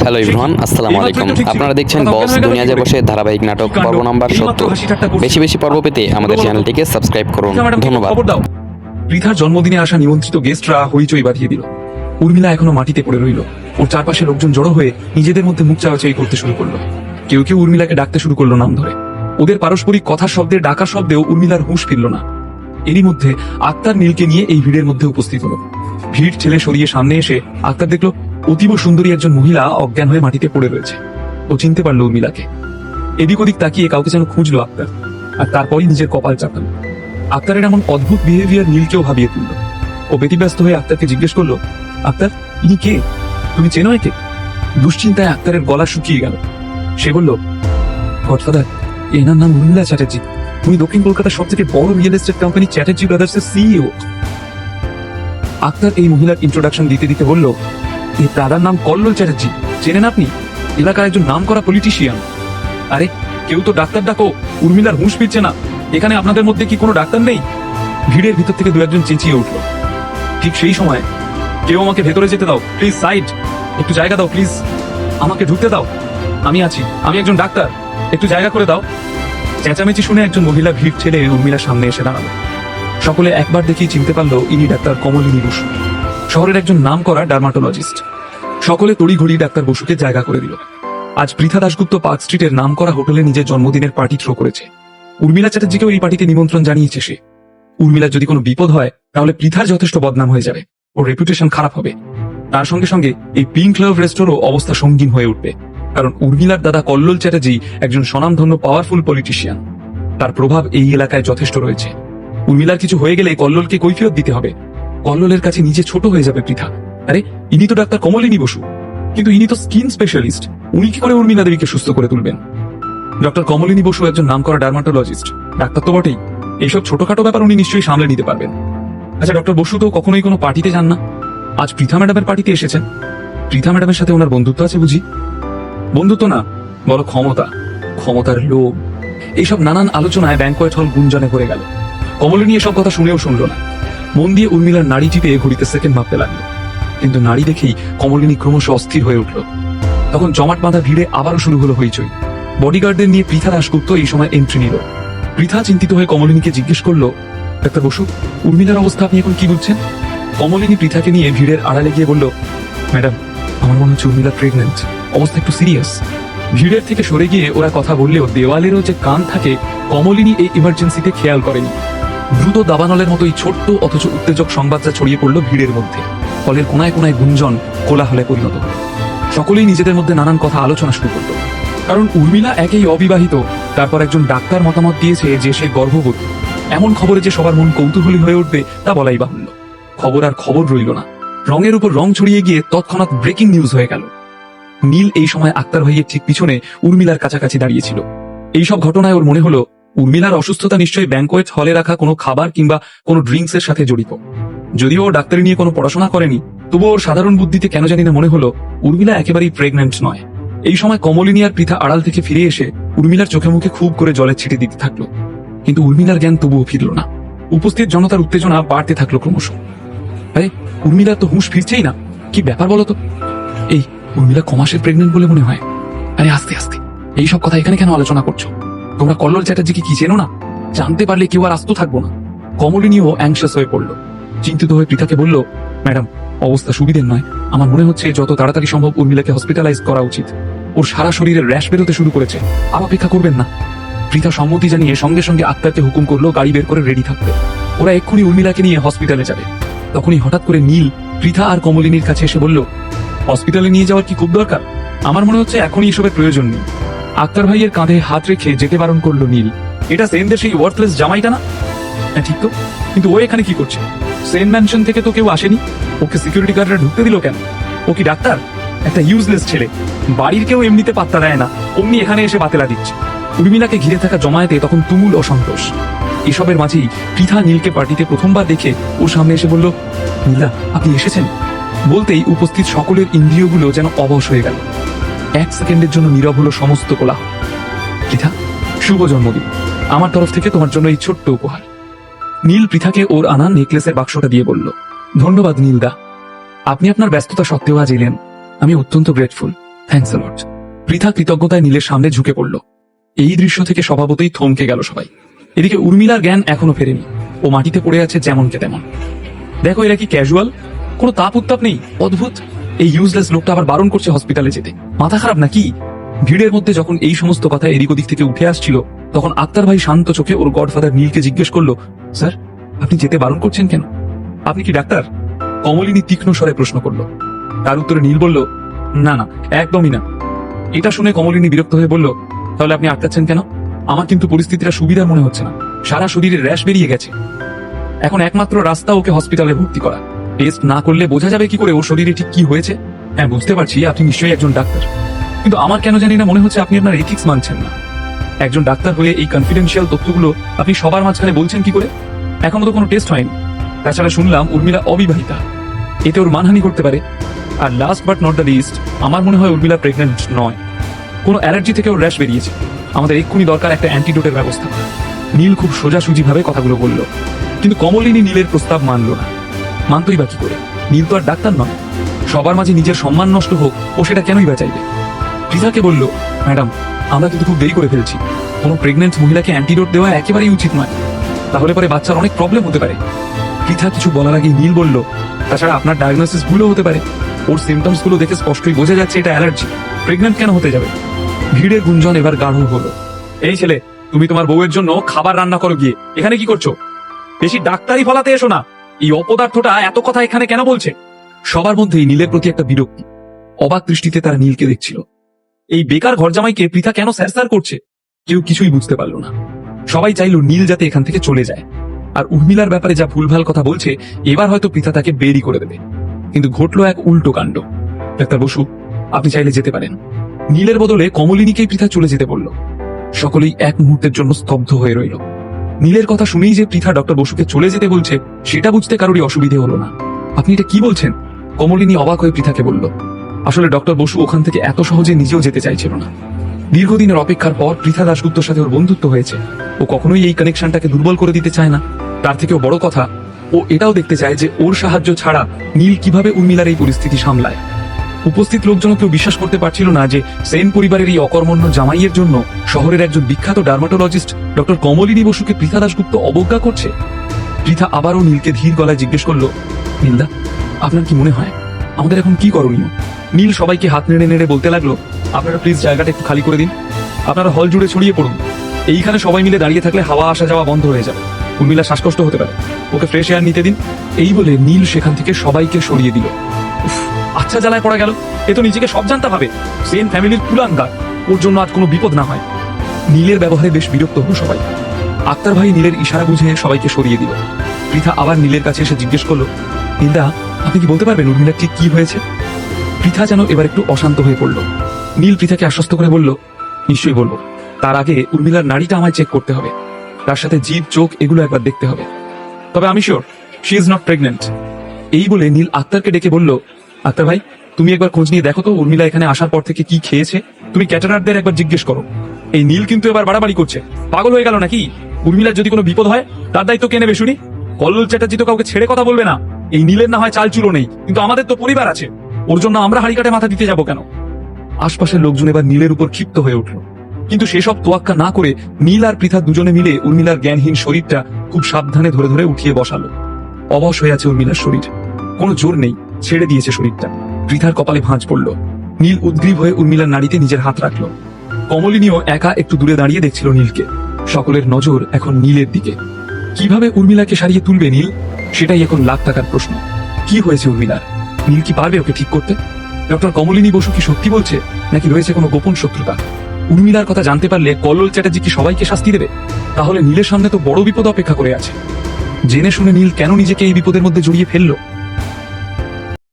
Hello everyone, আসসালামু আলাইকুম। আপনারা দেখছেন বস দুনিয়াজে বসে ধারাবাহিক নাটক পর্ব নাম্বার 70। বেশি বেশি পর্ব পেতে আমাদের চ্যানেলটিকে সাবস্ক্রাইব করুন। ধন্যবাদ। পৃথার জন্মদিনে আসা নিমন্ত্রিত গেস্টরা হইচই বাঁধিয়ে দিল। উর্মিলা এখনো মাটিতে পড়ে রইল। ওর চারপাশে লোকজন জড়ো হয়ে নিজেদের মধ্যে মুখ চাওয়াচাই করতে শুরু করলো। কেউ কেউ উর্মিলাকে ডাকতে শুরু করলো নাম ধরে। ওদের পারস্পরিক কথার শব্দে ডাকার শব্দেও উর্মিলার হুঁশ ফিরল না। এরই মধ্যে আক্তার নীলকে নিয়ে এই ভিড়ের মধ্যে উপস্থিত হলো। ভিড় ঠেলে সরিয়ে সামনে এসে আক্তার দেখলো অতীব সুন্দরী একজন মহিলা অজ্ঞান হয়ে মাটিতে পড়ে রয়েছে। ও চিনতে পারলো উর্মিলাকে। এদিক ওদিক তাকিয়ে কাউকে যেন খুঁজলো আক্তার, আর তারপরই নিজের কপাল চাপাল। আক্তারের এমন অদ্ভুত বিহেভিয়ার নীলকেও ভাবিয়ে তুলল। ও ব্যতিব্যস্ত হয়ে আক্তারকে জিজ্ঞেস করলো, আক্তার, ইনি কে? তুমি চেনো একে? দুশ্চিন্তায় আক্তারের গলা শুকিয়ে গেল। সে বলল, গডফাদার, এনার নাম উর্মিলা চ্যাটার্জি। উনি দক্ষিণ কলকাতার সব থেকে বড় রিয়েল এস্টেট কোম্পানি চ্যাটার্জি ব্রাদার্সের সিইও। আক্তার এই মহিলার ইন্ট্রোডাকশন দিতে দিতে বলল, এই দাদার নাম কল্লোল চ্যাটার্জি, চেনেন আপনি? এলাকার একজন নাম করা পলিটিশিয়ান। আরে কেউ তো ডাক্তার ডাকো, উর্মিলার হুঁশ ফিরছে না। এখানে আপনাদের মধ্যে কি কোনো ডাক্তার নেই? ভিড়ের ভিতর থেকে দু একজন চেঁচিয়ে উঠল। ঠিক সেই সময়, কেউ আমাকে ভেতরে যেতে দাও প্লিজ, সাইড, একটু জায়গা দাও প্লিজ, আমাকে ঢুকতে দাও, আমি আছি, আমি একজন ডাক্তার, একটু জায়গা করে দাও। চেঁচামেচি শুনে একজন মহিলা ভিড় ছেড়ে উর্মিলার সামনে এসে দাঁড়ালো। সকলে একবার দেখেই চিনতে পারলো ইনি ডাক্তার কমলিনী বসু, শহরের একজন নাম করা ডার্মাটোলজিস্ট। সকলে তড়িঘড়ি ডাক্তার বসুকে জায়গা করে দিল। আজ পৃথা দাশগুপ্ত পার্ক স্ট্রিটের নাম করা হোটেলে নিজের জন্মদিনের পার্টি থ্রো করেছে। উর্মিলা চ্যাটার্জিকেও এই পার্টিতে নিমন্ত্রণ জানিয়েছে সে। উর্মিলার যদি কোনো বিপদ হয় তাহলে পৃথার যথেষ্ট বদনাম হয়ে যাবে, ওর রেপুটেশন খারাপ হবে। তার সঙ্গে সঙ্গে এই পিঙ্ক লাভ রেস্টোরও অবস্থা সঙ্গীন হয়ে উঠবে, কারণ উর্মিলার দাদা কল্লোল চ্যাটার্জি একজন স্বনামধন্য পাওয়ারফুল পলিটিশিয়ান। তার প্রভাব এই এলাকায় যথেষ্ট রয়েছে। উর্মিলার কিছু হয়ে গেলে কল্লোলকে কৈফিয়ত দিতে হবে। কল্লোলের কাছে নিজে ছোট হয়ে যাবে পৃথা। আরে ইনি তো ডাক্তার কমলিনী বসু, কিন্তু ইনি তো স্কিন স্পেশালিস্ট। উনি কি করে উর্মিলা দেবীকে সুস্থ করে তুলবেন? ডক্টর কমলিনী বসু একজন নাম করা ডার্মাটোলজিস্ট, ডাক্তার তো বটেই। এইসব ছোটখাটো ব্যাপার উনি নিশ্চয়ই সামলে নিতে পারবেন। আচ্ছা, ডক্টর বসু তো কখনোই কোনো পার্টিতে যান না, আজ পৃথা ম্যাডামের পার্টিতে এসেছেন। পৃথা ম্যাডামের সাথে ওনার বন্ধুত্ব আছে বুঝি? বন্ধুত্ব না, বড় ক্ষমতা, ক্ষমতার লোভ। এইসব নানান আলোচনায় ব্যাংকোয়েট হল গুঞ্জনে ভরে গেল। কমলিনী এসব কথা শুনেও শুনল না। মন দিয়ে উর্মিলার নাড়ি টিপে ঘড়িতে সেকেন্ড মাপতে লাগলো। কিন্তু নাড়ি দেখেই কমলিনী ক্রমশ অস্থির হয়ে উঠল। তখন জমাট বাঁধা ভিড়ে আবারও শুরু হলো হইচই। বডিগার্ডদের নিয়ে পৃথা দাশগুপ্ত এই সময় এন্ট্রি নিল। পৃথা চিন্তিত হয়ে কমলিনীকে জিজ্ঞেস করলো, ডাক্তার বসু, উর্মিলার অবস্থা আপনি এখন কি বুঝছেন? কমলিনী পৃথাকে নিয়ে ভিড়ের আড়ালে গিয়ে বলল, ম্যাডাম, আমার মনে হচ্ছে উর্মিলা প্রেগনেন্ট, অবস্থা একটু সিরিয়াস। ভিড়ের থেকে সরে গিয়ে ওরা কথা বললেও দেওয়ালেরও যে কান থাকে কমলিনী এই ইমার্জেন্সিতে খেয়াল করেনি। দ্রুত দাবানলের মতোই ছোট্ট অথচ উত্তেজক সংবাদটা ছড়িয়ে পড়লো ভিড়ের মধ্যে। হলের কোনায় কোনায় গুঞ্জন কোলাহলে পরিণত হল। সকলেই নিজেদের মধ্যে নানান কথা আলোচনা শুরু করলো। কারণ উর্মিলা একেই অবিবাহিত, তারপর একজন ডাক্তার মতামত দিয়েছে যে সে গর্ভবতী। এমন খবরে যে সবার মন কৌতূহলী হয়ে উঠবে তা বলাই বাহুল্য। খবর আর খবর রইল না, রঙের উপর রং ছড়িয়ে গিয়ে তৎক্ষণাৎ ব্রেকিং নিউজ হয়ে গেল। নীল এই সময় আক্তার ভাইয়ের ঠিক পিছনে উর্মিলার কাছাকাছি দাঁড়িয়েছিল। এইসব ঘটনায় ওর মনে হলো উর্মিলার অসুস্থতা নিশ্চয়ই ব্যাংকোয়েট হলে রাখা কোনো খাবার কিংবা কোনো ড্রিঙ্কস এর সাথে জড়িত। যদিও ও ডাক্তারি নিয়ে কোনো পড়াশোনা করেনি, তবুও ওর সাধারণ বুদ্ধিতে কেন জানি না মনে হলো উর্মিলা একেবারেই প্রেগনেন্ট নয়। এই সময় কমলিনী আর পৃথা আড়াল থেকে ফিরে এসে উর্মিলার চোখে মুখে খুব করে জলের ছিটে দিতে থাকলো। কিন্তু উর্মিলার জ্ঞান তবুও ফিরল না। উপস্থিত জনতার উত্তেজনা বাড়তে থাকলো ক্রমশ। আরে উর্মিলার তো হুঁশ ফিরছেই না, কি ব্যাপার বলো তো? এই উর্মিলা কমাসের প্রেগনেন্ট বলে মনে হয়। আরে আস্তে আস্তে, এইসব কথা এখানে কেন আলোচনা করছো? তোমরা কল্লোল চ্যাটার্জিকে কি চেনো না? জানতে পারলে কেউ আর আস্ত থাকবো না। কমলিনীও অ্যাংশাস হয়ে পড়লো। চিন্তিত হয়ে পৃথাকে বলল, ম্যাডাম, অবস্থা সুবিধের নয়। আমার মনে হচ্ছে যত তাড়াতাড়ি সম্ভব উর্মিলাকে হসপিটালাইজ করা উচিত। ওর সারা শরীরে র্যাশ বেরোতে শুরু করেছে, আর অপেক্ষা করবেন না। পৃথা সম্মতি জানিয়ে সঙ্গে সঙ্গে আক্তারকে হুকুম করলো গাড়ি বের করে রেডি থাকতে। ওরা এক্ষুনি উর্মিলাকে নিয়ে হসপিটালে যাবে। তখনই হঠাৎ করে নীল পৃথা আর কমলিনীর কাছে এসে বলল, হসপিটালে নিয়ে যাওয়ার কি খুব দরকার? আমার মনে হচ্ছে এখনই এসবের প্রয়োজন নেই। আক্তার ভাইয়ের কাঁধে হাত রেখে যেতে বারণ করলো নীল। এটা সেনদের সেই ওয়ার্থলেস জামাইটা না? হ্যাঁ ঠিক তো, কিন্তু ও এখানে কি করছে? সেন ম্যানশন থেকে তো কেউ আসেনি, ওকে সিকিউরিটি গার্ডরা ঢুকতে দিল কেন? ও কি ডাক্তার? একটা ইউজলেস ছেলে, বাড়ির কেউ এমনিতে পাত্তা দেয় না, অমনি এখানে এসে বাতেলা দিচ্ছে। উর্মিলাকে ঘিরে থাকা জমায়েতে তখন তুমুল অসন্তোষ। এসবের মাঝেই পৃথা নীলকে পার্টিতে প্রথমবার দেখে ওর সামনে এসে বলল, নীলা, আপনি এসেছেন? বলতেই উপস্থিত সকলের ইন্দ্রিয়গুলো যেন অবশ হয়ে গেল। এক সেকেন্ডের জন্য নীরব হলো সমস্ত কোলাহল। পৃথা, শুভ জন্মদিন। আমার তরফ থেকে তোমার জন্য এই ছোট্ট উপহার। নীল পৃথাকে ওর আনা নেকলেসের বাক্সটা দিয়ে বলল, ধন্যবাদ নীলদা, আপনি আপনার ব্যস্ততা সত্ত্বেও আজ এলেন। আমি অত্যন্ত গ্রেটফুল। Thanks lot. পৃথা কৃতজ্ঞতায় নীলের সামনে ঝুঁকে পড়ল। এই দৃশ্য থেকে স্বভাবতই থমকে গেল সবাই। এদিকে উর্মিলার জ্ঞান এখনো ফেরেনি, ও মাটিতে পড়ে আছে যেমনকে তেমন। দেখো, এরা কি ক্যাজুয়াল, কোনো তাপ উত্তাপ নেই। অদ্ভুত, এই ইউজলেস লোকটা আবার বারণ করছে হসপিটালে যেতে। মাথা খারাপ নাকি? ভিড়ের মধ্যে যখন এই সমস্ত কথা এদিক ওদিক থেকে উঠে আসছিল, তখন আক্তার ভাই শান্ত চোখে ওর গডফাদার নীলকে জিজ্ঞেস করলো, স্যার আপনি যেতে বারণ করছেন কেন? আপনি কি ডাক্তার? কমলিনী তীক্ষ্ণ স্বরে প্রশ্ন করলো। তার উত্তরে নীল বলল, না না, একদমই না। এটা শুনে কমলিনী বিরক্ত হয়ে বলল, তাহলে আপনি আটকাচ্ছেন কেন? আমার কিন্তু পরিস্থিতিটা সুবিধার মনে হচ্ছে না। সারা শরীরে র্যাশ বেরিয়ে গেছে। এখন একমাত্র রাস্তা ওকে হসপিটালে ভর্তি করা। টেস্ট না করলে বোঝা যাবে কি করে ওর শরীরে ঠিক কি হয়েছে? হ্যাঁ, বুঝতে পারছি আপনি নিশ্চয়ই একজন ডাক্তার, কিন্তু আমার কেন জানি না মনে হচ্ছে আপনি আপনার এথিক্স মানছেন না। একজন ডাক্তার হয়ে এই কনফিডেন্সিয়াল তথ্যগুলো আপনি সবার মাঝখানে বলছেন কি করে? এখনো তো কোনো টেস্ট হয়নি। তাছাড়া শুনলাম উর্মিলা অবিবাহিতা, এতে ওর মানহানি করতে পারে। আর last but not the least, আমার মনে হয় উর্মিলা প্রেগন্যান্ট নয়। কোনো অ্যালার্জি থেকে ওর র্যাশ বেরিয়েছে। আমাদের এক্ষুনি দরকার একটা অ্যান্টিডোটের ব্যবস্থা। নীল খুব সোজাসুজি ভাবে কথাগুলো বলল, কিন্তু কমলিনী নীলের প্রস্তাব মানল না। মানতই বা কি করে? নীল তো আর ডাক্তার নয়। সবার মাঝে নিজের সম্মান নষ্ট হোক, ও সেটা কেনই বা চাইবে? পৃথাকে বলল, ম্যাডাম আমরা কিন্তু খুব দেরি করে ফেলছি। কোনো প্রেগনেন্ট মহিলাকে অ্যান্টিডোট দেওয়া একেবারেই উচিত নয়, তাহলে পরে বাচ্চার অনেক প্রবলেম হতে পারে। পৃথা কিছু বলার আগেই নীল বলল, তাছাড়া আপনার ডায়াগনোসিস ভুলও হতে পারে। ওর সিমটমস গুলো দেখে স্পষ্টই বোঝা যাচ্ছে এটা অ্যালার্জি। প্রেগনেন্ট কেন হতে যাবে? ভিড়ের গুঞ্জন এবার গাঢ় হলো। এই ছেলে, তুমি তোমার বউয়ের জন্য খাবার রান্না করো গিয়ে, এখানে কি করছো? বেশি ডাক্তারি ফলাতে এসো না। এই অপদার্থটা এত কথা এখানে কেন বলছে? সবার মধ্যেই নীলের প্রতি একটা বিরক্তি। অবাক দৃষ্টিতে তারা নীলকে দেখছিল। এই বেকার ঘরজামাইকে পৃথা কেন স্যারস্যার করছে? কেউ কিছুই বুঝতে পারল না। সবাই চাইল নীল যাতে এখান থেকে চলে যায়। আর উর্মিলার ব্যাপারে যা ভুলভাল কথা বলছে, এবার হয়তো পৃথা তাকে বেরি করে দেবে। কিন্তু ঘটলো এক উল্টো কাণ্ড। ডাক্তার বসু, আপনি চাইলে যেতে পারেন। নীলের বদলে কমলিনীকেই পৃথা চলে যেতে বলল। সকলেই এক মুহূর্তের জন্য স্তব্ধ হয়ে রইল। নীলের কথা শুনেই যে পৃথা ডক্টর বসুকে চলে যেতে বলছে, সেটা বুঝতে কারোরই অসুবিধে হলো না। আপনি এটা কি বলছেন? কমলিনী অবাক হয়ে পৃথাকে বলল। আসলে ডক্টর বসু ওখান থেকে এত সহজে নিজেও যেতে চাইছিল না। দীর্ঘদিনের অপেক্ষার পর পৃথা দাশগুপ্তর সাথে ওর বন্ধুত্ব হয়েছে। ও কখনোই এই কানেকশনটাকে দুর্বল করে দিতে চায় না। তার থেকেও বড় কথা, ও এটাও দেখতে চায় যে ওর সাহায্য ছাড়া নীল কিভাবে উর্মিলার এই পরিস্থিতি সামলায়। উপস্থিত লোকজন কেউ বিশ্বাস করতে পারছিল না যে সেন পরিবারের এই অকর্মণ্য জামাইয়ের জন্য শহরের একজন বিখ্যাত ডার্মাটোলজিস্ট ডক্টর কমলিনী বসুকে পৃথা দাশগুপ্ত অবজ্ঞা করছে। পৃথা আবারও নীলকে ধীর গলায় জিজ্ঞেস করলো, নীলদা, আপনার কি মনে হয় আমাদের এখন কি করণীয়? নীল সবাইকে হাত নেড়ে নেড়ে বলতে লাগলো, আপনারা প্লিজ জায়গাটা একটু খালি করে দিন। আপনারা হল জুড়ে ছড়িয়ে পড়ুন। এইখানে সবাই মিলে দাঁড়িয়ে থাকলে হাওয়া আসা যাওয়া বন্ধ হয়ে যাবে। উর্মিলা শ্বাসকষ্ট হতে পারে, ওকে ফ্রেশ এয়ার নিতে দিন। এই বলে নীল সেখান থেকে সবাইকে সরিয়ে দিল। আচ্ছা, জ্বালায় পড়া গেল। এ তো নিজেকে সব জানতে ভাবে, সেন ফ্যামিলির কুলাঙ্গার। ওর জন্য আজ কোনো বিপদ না হয়। নীলের ব্যবহারে বেশ বিরক্ত হলো সবাই। আক্তার ভাই নীলের ইশারা বুঝে সবাইকে সরিয়ে দিল। পৃথা আবার নীলের কাছে এসে জিজ্ঞেস করলো, নীলদা, আপনি কি বলতে পারবেন উর্মিলার ঠিক কি হয়েছে? পৃথা যেন এবার একটু অশান্ত হয়ে পড়ল। নীল পৃথাকে আশ্বস্ত করে বলল, নিশ্চয়ই বলবো। তার আগে উর্মিলার নাড়িটা আমায় চেক করতে হবে। তার সাথে জিভ, চোখ এগুলো একবার দেখতে হবে। তবে আমি sure she is not pregnant. এই বলে নীল আক্তারকে ডেকে বলল, আক্তার ভাই, তুমি একবার খোঁজ নিয়ে দেখো তো উর্মিলা এখানে আসার পর থেকে কি খেয়েছে। তুমি ক্যাটারারদের একবার জিজ্ঞেস করো। এই নীল কিন্তু এবার বাড়াবাড়ি করছে। পাগল হয়ে গেল নাকি? উর্মিলার যদি কোনো বিপদ হয় তার দায়িত্ব কে নেবে শুনি? কল্লোল চ্যাটার্জি তো কাউকে ছেড়ে কথা বলবে না। এই নীলের না হয় চাল চুলো নেই, কিন্তু আমাদের তো পরিবার আছে। ওর জন্য আমরা হাড়ি কাটে মাথা দিতে যাবো কেন? আশপাশের লোকজন এবার নীলের উপর ক্ষিপ্ত হয়ে উঠল। কিন্তু সেসব তোয়াক্কা না করে নীল আর পৃথা দুজনে মিলে উর্মিলার জ্ঞানহীন শরীরটা খুব সাবধানে ধরে ধরে উঠিয়ে বসালো। অবশ হয়ে আছে উর্মিলার শরীর, কোনো জোর নেই, ছেড়ে দিয়েছে শরীরটা। পৃথার কপালে ভাঁজ পড়ল। নীল উদ্গ্রীব হয়ে উর্মিলার নাড়িতে নিজের হাত রাখলো। কমলিনীও একা একটু দূরে দাঁড়িয়ে দেখছিল নীলকে। সকলের নজর এখন নীলের দিকে। কিভাবে উর্মিলাকে সারিয়ে তুলবে নীল, সেটাই এখন লাখ টাকার প্রশ্ন। কি হয়েছে উর্মিলার? নীল কি পারবে ওকে ঠিক করতে? ডক্টর কমলিনী বসু কি সত্যি বলছে, নাকি রয়েছে কোনো গোপন শত্রুতা? উর্মিলার কথা জানতে পারলে কল্লোল চ্যাটার্জি কি সবাইকে শাস্তি দেবে? তাহলে নীলের সামনে তো বড় বিপদ অপেক্ষা করে আছে। জেনে শুনে নীল কেন নিজেকে এই বিপদের মধ্যে জড়িয়ে ফেললো?